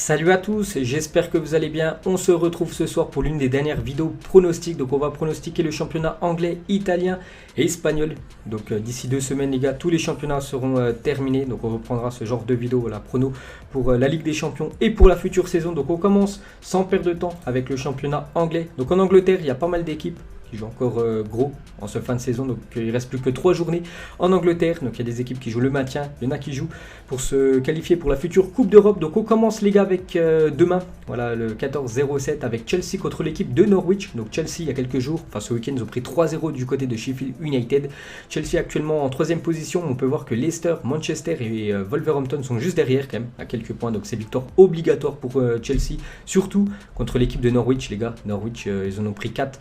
Salut à tous, j'espère que vous allez bien. On se retrouve ce soir pour l'une des dernières vidéos pronostiques. Donc on va pronostiquer le championnat anglais, italien et espagnol. Donc d'ici 2 semaines les gars, tous les championnats seront terminés. Donc on reprendra ce genre de vidéo, voilà, prono pour la Ligue des Champions et pour la future saison. Donc on commence sans perdre de temps avec le championnat anglais. Donc en Angleterre, il y a pas mal d'équipes qui jouent encore gros en ce fin de saison, donc il ne reste plus que 3 journées en Angleterre, donc il y a des équipes qui jouent le maintien, il y en a qui jouent pour se qualifier pour la future Coupe d'Europe. Donc on commence les gars avec demain, voilà, le 14-07 avec Chelsea contre l'équipe de Norwich. Donc Chelsea il y a quelques jours, enfin ce week-end ils ont pris 3-0 du côté de Sheffield United. Chelsea actuellement en 3ème position, on peut voir que Leicester, Manchester et Wolverhampton sont juste derrière quand même à quelques points, donc c'est victoire obligatoire pour Chelsea, surtout contre l'équipe de Norwich les gars. Norwich ils en ont pris 4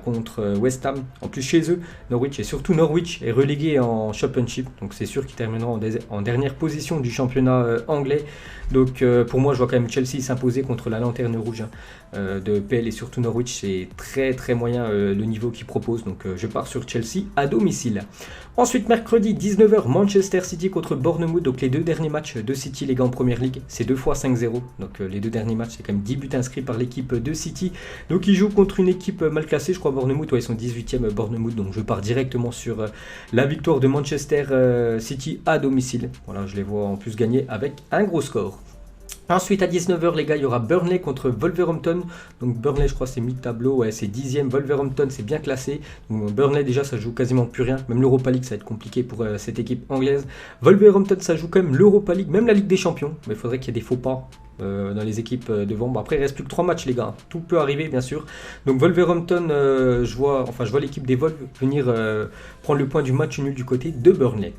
contre West Ham. En plus chez eux, Norwich et surtout Norwich est relégué en Championship. Donc c'est sûr qu'ils termineront en dernière position du championnat anglais. Donc pour moi je vois quand même Chelsea s'imposer contre la lanterne rouge de PL et surtout Norwich. C'est très moyen le niveau qu'ils proposent. Donc je pars sur Chelsea à domicile. Ensuite mercredi 19h Manchester City contre Bournemouth. Donc les 2 derniers matchs de City les gars en Première Ligue, c'est 2 fois 5-0. Donc les 2 derniers matchs c'est quand même 10 buts inscrits par l'équipe de City. Donc ils jouent contre une équipe mal classée, je crois Bournemouth, ouais, ils sont 18e Bournemouth. Donc je pars directement sur la victoire de Manchester City à domicile. Voilà, je les vois en plus gagner avec un gros score. Ensuite à 19h les gars, il y aura Burnley contre Wolverhampton. Donc Burnley je crois c'est mi-tableau, ouais, c'est 10e, Wolverhampton c'est bien classé. Donc Burnley déjà ça joue quasiment plus rien, même l'Europa League ça va être compliqué pour cette équipe anglaise. Wolverhampton ça joue quand même l'Europa League, même la Ligue des Champions, mais il faudrait qu'il y ait des faux pas dans les équipes devant. Bon, après il reste plus que 3 matchs les gars, tout peut arriver bien sûr. Donc Wolverhampton, je vois l'équipe des Wolves venir prendre le point du match nul du côté de Burnley.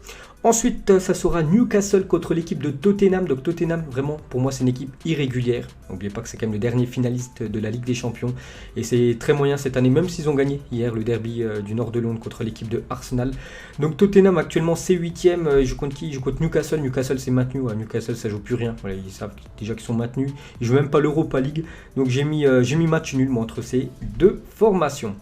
Ensuite, ça sera Newcastle contre l'équipe de Tottenham. Donc Tottenham, vraiment, pour moi, c'est une équipe irrégulière. N'oubliez pas que c'est quand même le dernier finaliste de la Ligue des Champions. Et c'est très moyen cette année, même s'ils ont gagné hier le derby du nord de Londres contre l'équipe de Arsenal. Donc Tottenham, actuellement, c'est 8e. Je compte qui? Je compte Newcastle. Newcastle, c'est maintenu. Ouais, Newcastle, ça joue plus rien. Voilà, ils savent déjà qu'ils sont maintenus. Ils jouent même pas l'Europa League. Donc j'ai mis match nul, moi, entre ces 2 formations.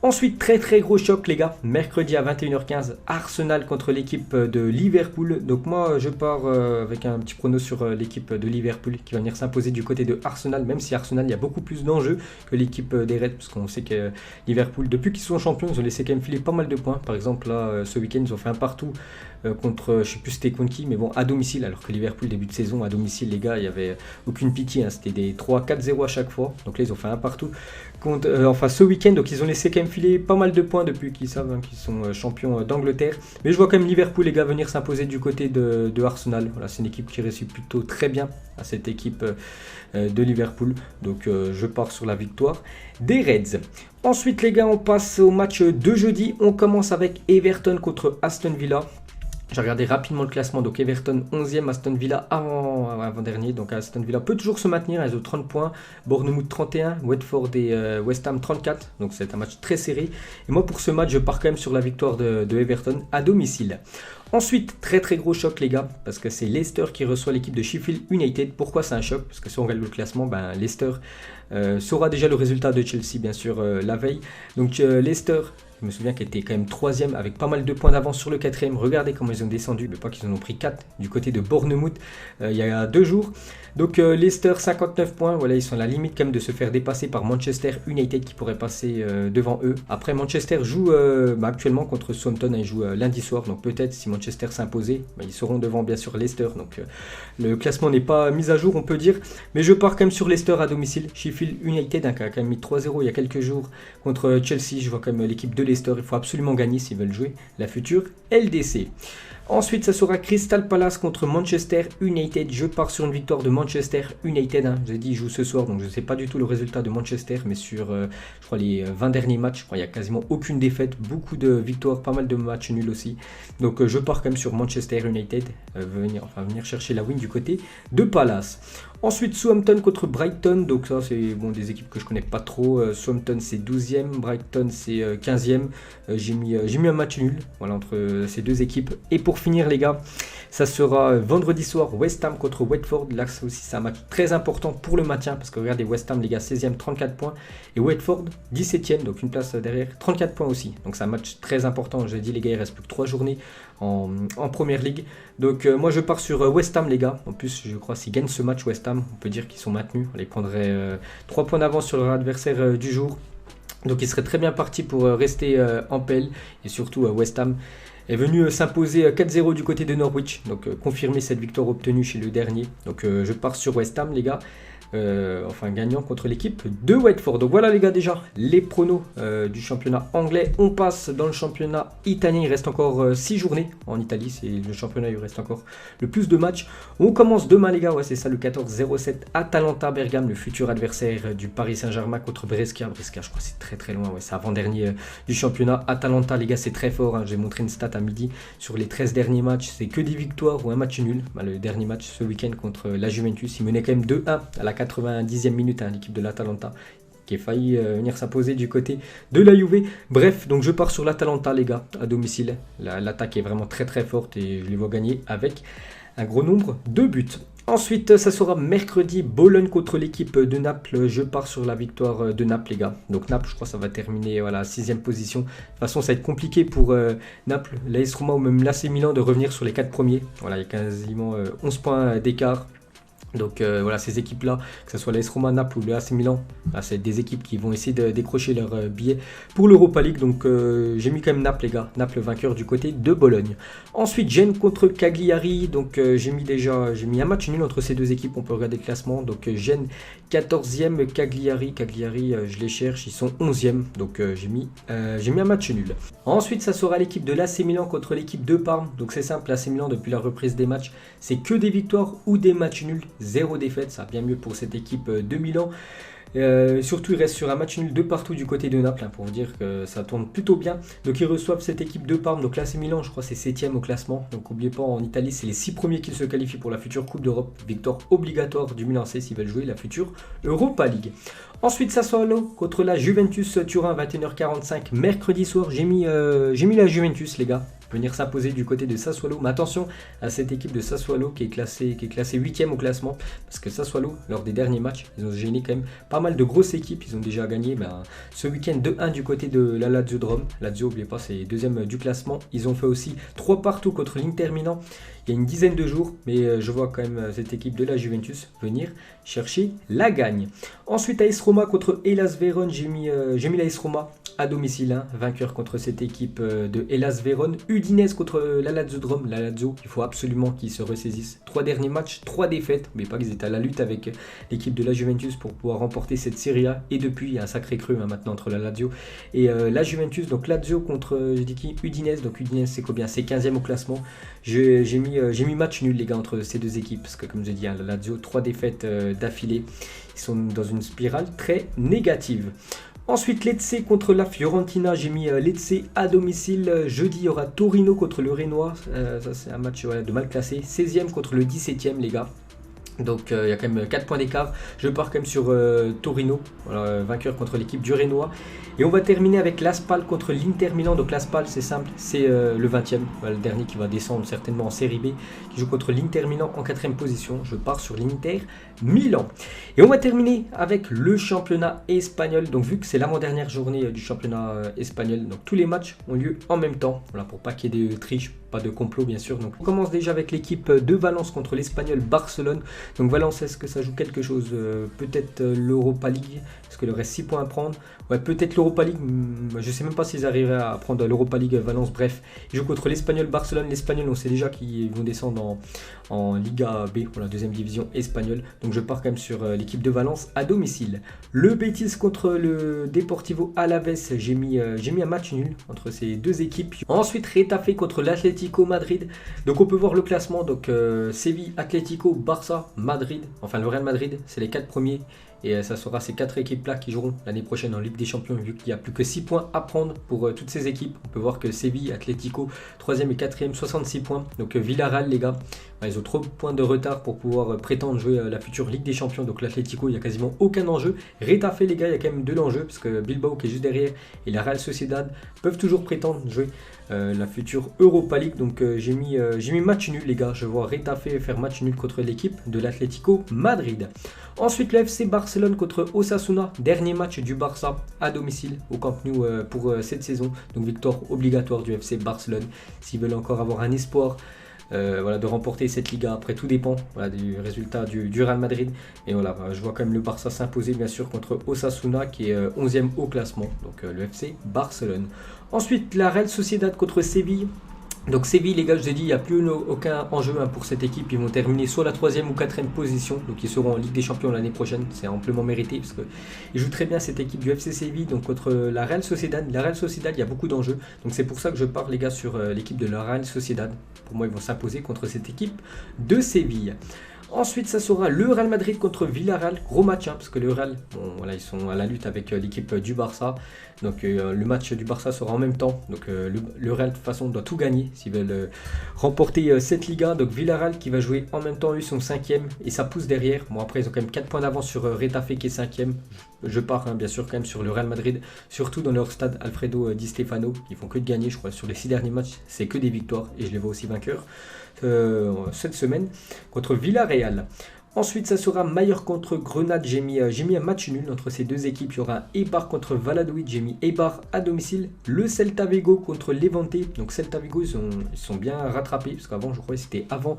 Ensuite, très gros choc les gars, mercredi à 21h15, Arsenal contre l'équipe de Liverpool. Donc moi je pars avec un petit prono sur l'équipe de Liverpool qui va venir s'imposer du côté de Arsenal, même si Arsenal il y a beaucoup plus d'enjeux que l'équipe des Reds, parce qu'on sait que Liverpool, depuis qu'ils sont champions, ils ont laissé quand même filer pas mal de points. Par exemple là, ce week-end ils ont fait un partout contre, je sais plus c'était contre qui, mais bon à domicile, alors que Liverpool début de saison à domicile les gars, il n'y avait aucune pitié, hein, c'était des 3-4-0 à chaque fois. Donc là ils ont fait un partout contre, ce week-end, donc ils ont laissé quand même filer pas mal de points depuis qu'ils savent qu'ils sont champions d'Angleterre. Mais je vois quand même Liverpool les gars venir s'imposer du côté de Arsenal. Voilà, c'est une équipe qui réussit plutôt très bien à cette équipe de Liverpool. Donc je pars sur la victoire des Reds. Ensuite les gars, on passe au match de jeudi. On commence avec Everton contre Aston Villa. J'ai regardé rapidement le classement, donc Everton 11e, Aston Villa avant-dernier, donc Aston Villa peut toujours se maintenir, ils ont 30 points, Bournemouth 31, Watford et West Ham 34, donc c'est un match très serré. Et moi pour ce match, je pars quand même sur la victoire de Everton à domicile. Ensuite, très gros choc les gars, parce que c'est Leicester qui reçoit l'équipe de Sheffield United. Pourquoi c'est un choc? Parce que si on regarde le classement, ben, Leicester saura déjà le résultat de Chelsea bien sûr la veille. Donc Leicester, je me souviens qu'elle était quand même 3e avec pas mal de points d'avance sur le 4e. Regardez comment ils ont descendu, mais pas qu'ils en ont pris 4 du côté de Bournemouth il y a 2 jours. Donc Leicester 59 points, voilà, ils sont à la limite quand même de se faire dépasser par Manchester United qui pourrait passer devant eux. Après Manchester joue actuellement contre Southampton, ils jouent lundi soir, donc peut-être si Manchester s'imposait, ils seront devant bien sûr Leicester. Donc le classement n'est pas mis à jour on peut dire, mais je pars quand même sur Leicester à domicile. Sheffield United qui a quand même mis 3-0 il y a quelques jours contre Chelsea, je vois quand même l'équipe de Leicester, il faut absolument gagner s'ils veulent jouer la future LDC. Ensuite, ça sera Crystal Palace contre Manchester United. Je pars sur une victoire de Manchester United. Hein. Je vous ai dit, ils jouent ce soir, donc je ne sais pas du tout le résultat de Manchester, mais sur je crois les 20 derniers matchs, il n'y a quasiment aucune défaite, beaucoup de victoires, pas mal de matchs nuls aussi. Donc je pars quand même sur Manchester United, venir chercher la win du côté de Palace. Ensuite, Southampton contre Brighton. Donc ça, c'est bon, des équipes que je connais pas trop. Southampton, c'est 12e. Brighton, c'est 15e. J'ai mis un match nul voilà, entre ces deux équipes. Et pour finir les gars, ça sera vendredi soir, West Ham contre Watford. Là aussi c'est un match très important pour le maintien, parce que regardez, West Ham les gars, 16e, 34 points, et Watford 17e, donc une place derrière, 34 points aussi. Donc c'est un match très important, je l'ai dit les gars, il reste plus que 3 journées en Première Ligue. Donc moi je pars sur West Ham les gars. En plus je crois s'ils gagnent ce match West Ham, on peut dire qu'ils sont maintenus. On les prendrait 3 points d'avance sur leur adversaire du jour. Donc ils seraient très bien partis pour rester en PL. Et surtout West Ham est venu s'imposer 4-0 du côté de Norwich. Donc confirmer cette victoire obtenue chez le dernier. Donc je pars sur West Ham les gars. Enfin gagnant contre l'équipe de Watford. Donc voilà les gars, déjà les pronos du championnat anglais. On passe dans le championnat italien. Il reste encore 6 journées en Italie, c'est le championnat, il reste encore le plus de matchs. On commence demain les gars, ouais c'est ça, le 14-07, Atalanta Bergame, le futur adversaire du Paris Saint-Germain contre Brescia. Brescia je crois c'est très loin, ouais, c'est avant-dernier du championnat. Atalanta les gars c'est très fort, hein. J'ai montré une stat à midi sur les 13 derniers matchs, c'est que des victoires ou un match nul. Le dernier match ce week-end contre la Juventus, il menait quand même 2-1 à la 90e minute, hein, l'équipe de l'Atalanta qui a failli venir s'imposer du côté de la Juve. Bref, donc je pars sur l'Atalanta les gars, à domicile. L'attaque est vraiment très forte et je les vois gagner avec un gros nombre de buts. Ensuite, ça sera mercredi, Bologne contre l'équipe de Naples. Je pars sur la victoire de Naples les gars. Donc Naples, je crois que ça va terminer voilà, 6e position. De toute façon, ça va être compliqué pour Naples, l'AS Roma ou même l'AC Milan de revenir sur les 4 premiers. Voilà, il y a quasiment 11 points d'écart. Donc voilà, ces équipes-là, que ce soit l'AS Roma, Naples ou le AC Milan, c'est des équipes qui vont essayer de décrocher leur billet pour l'Europa League. Donc j'ai mis quand même Naples les gars, Naples vainqueur du côté de Bologne. Ensuite Gênes contre Cagliari, donc j'ai mis un match nul entre ces deux équipes, on peut regarder le classement. Donc Gênes 14e, Cagliari, je les cherche, ils sont 11e, donc j'ai mis un match nul. Ensuite ça sera l'équipe de l'AC Milan contre l'équipe de Parme. Donc c'est simple, l'AC Milan depuis la reprise des matchs, c'est que des victoires ou des matchs nuls. 0 défaite, ça va bien mieux pour cette équipe de Milan. Surtout, il reste sur un match nul de partout du côté de Naples, hein, pour vous dire que ça tourne plutôt bien. Donc, ils reçoivent cette équipe de Parme. Donc, là, c'est Milan, je crois, c'est 7e au classement. Donc, n'oubliez pas, en Italie, c'est les 6 premiers qui se qualifient pour la future Coupe d'Europe. Victoire obligatoire du Milan AC s'ils veulent jouer la future Europa League. Ensuite, Sassuolo contre la Juventus Turin, 21h45, mercredi soir. J'ai mis la Juventus, les gars, venir s'imposer du côté de Sassuolo. Mais attention à cette équipe de Sassuolo qui est classée 8e au classement. Parce que Sassuolo, lors des derniers matchs, ils ont gêné quand même pas mal de grosses équipes. Ils ont déjà gagné ce week-end 2-1 du côté de la Lazio de Rome. Lazio, n'oubliez pas, c'est 2e du classement. Ils ont fait aussi 3 partout contre l'Inter Milan il y a une dizaine de jours. Mais je vois quand même cette équipe de la Juventus venir chercher la gagne. Ensuite, AS Roma contre Hellas Vérone. J'ai mis l'AS Roma à domicile, hein, vainqueur contre cette équipe de Hellas Vérone. Udinese contre la Lazio de Rome. La Lazio, il faut absolument qu'ils se ressaisissent. 3 derniers matchs, 3 défaites. Mais pas qu'ils étaient à la lutte avec l'équipe de la Juventus pour pouvoir remporter cette Serie A. Et depuis, il y a un sacré creux hein, maintenant entre la Lazio et la Juventus. Donc Lazio contre, je dis qui, Udinese. Donc Udinese, c'est combien? C'est 15e au classement. J'ai mis match nul les gars entre ces deux équipes. Parce que comme je dis, hein, la Lazio, 3 défaites d'affilée. Ils sont dans une spirale très négative. Ensuite, Lecce contre la Fiorentina. J'ai mis Lecce à domicile. Jeudi, il y aura Torino contre le Renoir. Ça, c'est un match de mal classé. 16e contre le 17e, les gars. Donc, il y a quand même 4 points d'écart. Je pars quand même sur Torino, voilà, vainqueur contre l'équipe du Renoir. Et on va terminer avec l'Aspal contre l'Inter Milan. Donc, l'Aspal, c'est simple, c'est le 20e. Voilà, le dernier qui va descendre certainement en série B, qui joue contre l'Inter Milan en 4e position. Je pars sur l'Inter Milan. Et on va terminer avec le championnat espagnol. Donc, vu que c'est l'avant-dernière journée du championnat espagnol, donc tous les matchs ont lieu en même temps. Voilà, pour pas qu'il y ait de triche, pas de complot bien sûr. Donc, on commence déjà avec l'équipe de Valence contre l'Espagnol Barcelone. Donc, Valence, est-ce que ça joue quelque chose? Peut-être l'Europa League. Est-ce qu'il leur reste 6 points à prendre? Ouais, peut-être l'Europa League. Je sais même pas s'ils arriveraient à prendre l'Europa League Valence. Bref, ils jouent contre l'Espagnol Barcelone. L'Espagnol, on sait déjà qu'ils vont descendre en Liga B, pour la 2e division espagnole. Donc, je pars quand même sur l'équipe de Valence à domicile. Le Betis contre le Deportivo Alaves. J'ai mis un match nul entre ces deux équipes. Ensuite, Retafe contre l'Atlético Madrid. Donc, on peut voir le classement. Donc, Séville, Atlético, Barça, Madrid. Enfin, le Real Madrid, c'est les 4 premiers. Et ça sera ces 4 équipes-là qui joueront l'année prochaine en Ligue des Champions, vu qu'il n'y a plus que 6 points à prendre pour toutes ces équipes. On peut voir que Séville, Atlético, 3e et 4e, 66 points. Donc Villarreal, les gars, Ils ont trop de points de retard pour pouvoir prétendre jouer la future Ligue des Champions. Donc l'Atlético, il n'y a quasiment aucun enjeu. Retafe, les gars, il y a quand même de l'enjeu parce que Bilbao qui est juste derrière et la Real Sociedad peuvent toujours prétendre jouer la future Europa League. Donc j'ai mis match nul, les gars. Je vois Retafe faire match nul contre l'équipe de l'Atlético Madrid. Ensuite, le FC Barcelone contre Osasuna. Dernier match du Barça à domicile au Camp Nou pour cette saison. Donc victoire obligatoire du FC Barcelone s'ils veulent encore avoir un espoir. De remporter cette Liga. Après, tout dépend du résultat du Real Madrid. Et voilà, je vois quand même le Barça s'imposer bien sûr contre Osasuna qui est 11e au classement. Donc le FC Barcelone. Ensuite, la Real Sociedad contre Séville. Donc Séville, les gars, je vous ai dit, il n'y a plus aucun enjeu pour cette équipe. Ils vont terminer soit la 3e ou 4e position. Donc ils seront en Ligue des Champions l'année prochaine. C'est amplement mérité parce qu'ils jouent très bien cette équipe du FC Séville. Donc contre la Real Sociedad. La Real Sociedad, il y a beaucoup d'enjeux. Donc c'est pour ça que je parle, les gars, sur l'équipe de la Real Sociedad. Pour moi, ils vont s'imposer contre cette équipe de Séville. Ensuite, ça sera le Real Madrid contre Villarreal. Gros match, parce que le Real, ils sont à la lutte avec l'équipe du Barça. Donc le match du Barça sera en même temps. Donc le Real, de toute façon, doit tout gagner s'ils veulent remporter cette Liga. Donc Villarreal qui va jouer en même temps, eux sont 5e et ça pousse derrière. Bon, après, ils ont quand même 4 points d'avance sur Retafe qui est 5e. Je pars, bien sûr, quand même sur le Real Madrid. Surtout dans leur stade Alfredo Di Stefano. Ils font que de gagner, je crois. Sur les 6 derniers matchs, c'est que des victoires. Et je les vois aussi vainqueurs cette semaine contre Villarreal. Ensuite, ça sera Mallorca contre Grenade. J'ai mis un match nul entre ces deux équipes. Il y aura Eibar contre Valladolid. J'ai mis Eibar à domicile. Le Celta Vigo contre Levante. Donc Celta Vigo, ils sont bien rattrapés. Parce qu'avant, je crois que c'était avant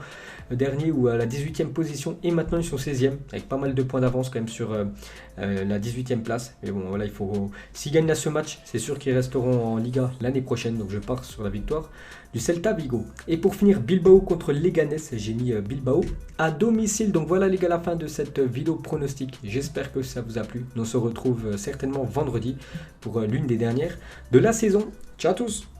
dernier ou à la 18e position. Et maintenant, ils sont 16e. Avec pas mal de points d'avance quand même sur la 18e place. Mais bon, voilà, s'ils gagnent ce match, c'est sûr qu'ils resteront en Liga l'année prochaine. Donc je pars sur la victoire du Celta Vigo. Et pour finir, Bilbao contre Leganés. J'ai mis Bilbao à domicile. Donc voilà les gars, la fin de cette vidéo pronostic. J'espère que ça vous a plu. On se retrouve certainement vendredi pour l'une des dernières de la saison. Ciao à tous!